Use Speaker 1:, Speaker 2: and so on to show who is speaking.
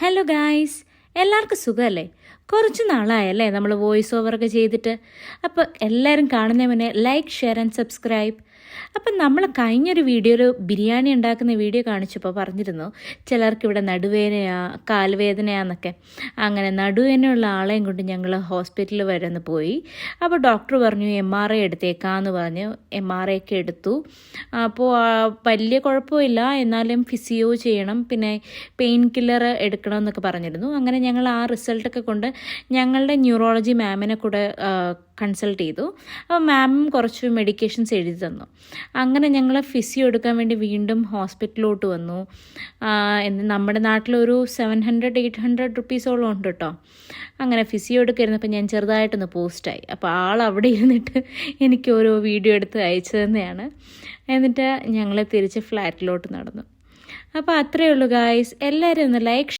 Speaker 1: Hello guys, എല്ലാവർക്കും സുഖമല്ലേ? കുറച്ച് നാളായല്ലേ നമ്മൾ വോയിസ് ഓവറൊക്കെ ചെയ്തിട്ട്. അപ്പോൾ എല്ലാവരും കാണുന്നതിന് മുന്നേ ലൈക്ക്, ഷെയർ ആൻഡ് സബ്സ്ക്രൈബ്. അപ്പം നമ്മൾ കഴിഞ്ഞൊരു വീഡിയോയിൽ ബിരിയാണി ഉണ്ടാക്കുന്ന വീഡിയോ കാണിച്ചപ്പോൾ പറഞ്ഞിരുന്നു ചിലർക്ക് ഇവിടെ നടുവേദനയാ, കാൽവേദനയാന്നൊക്കെ. അങ്ങനെ നടുവേദനയുള്ള ആളെയും കൊണ്ട് ഞങ്ങൾ ഹോസ്പിറ്റലിൽ വരെ ഒന്ന് പോയി. അപ്പോൾ ഡോക്ടർ പറഞ്ഞു MRI എടുത്തേക്കാന്ന് പറഞ്ഞു. MRI ഒക്കെ എടുത്തു. അപ്പോൾ വലിയ കുഴപ്പമില്ല, എന്നാലും ഫിസിയോ ചെയ്യണം, പിന്നെ പെയിൻ കില്ലർ എടുക്കണം എന്നൊക്കെ പറഞ്ഞിരുന്നു. അങ്ങനെ ഞങ്ങൾ ആ റിസൾട്ടൊക്കെ കൊണ്ട് ഞങ്ങളുടെ ന്യൂറോളജി മാമിനെ കൂടെ കൺസൾട്ട് ചെയ്തു. അപ്പോൾ മാമും കുറച്ച് മെഡിക്കേഷൻസ് എഴുതി തന്നു. അങ്ങനെ ഞങ്ങൾ ഫിസിയോ എടുക്കാൻ വേണ്ടി വീണ്ടും ഹോസ്പിറ്റലിലോട്ട് വന്നു. നമ്മുടെ നാട്ടിലൊരു 700-800 റുപ്പീസോളം ഉണ്ട് കേട്ടോ. അങ്ങനെ ഫിസിയോ എടുക്കായിരുന്നപ്പോൾ ഞാൻ ചെറുതായിട്ടൊന്ന് പോസ്റ്റായി. അപ്പോൾ അവിടെ ഇരുന്നിട്ട് എനിക്ക് ഓരോ വീഡിയോ എടുത്ത് അയച്ചു തന്നെയാണ്. എന്നിട്ട് ഞങ്ങൾ തിരിച്ച് ഫ്ലാറ്റിലോട്ട് നടന്നു. അപ്പോൾ അത്രയേ ഉള്ളൂ ഗായ്സ്. എല്ലാവരും ഒന്ന് ലൈക്ക്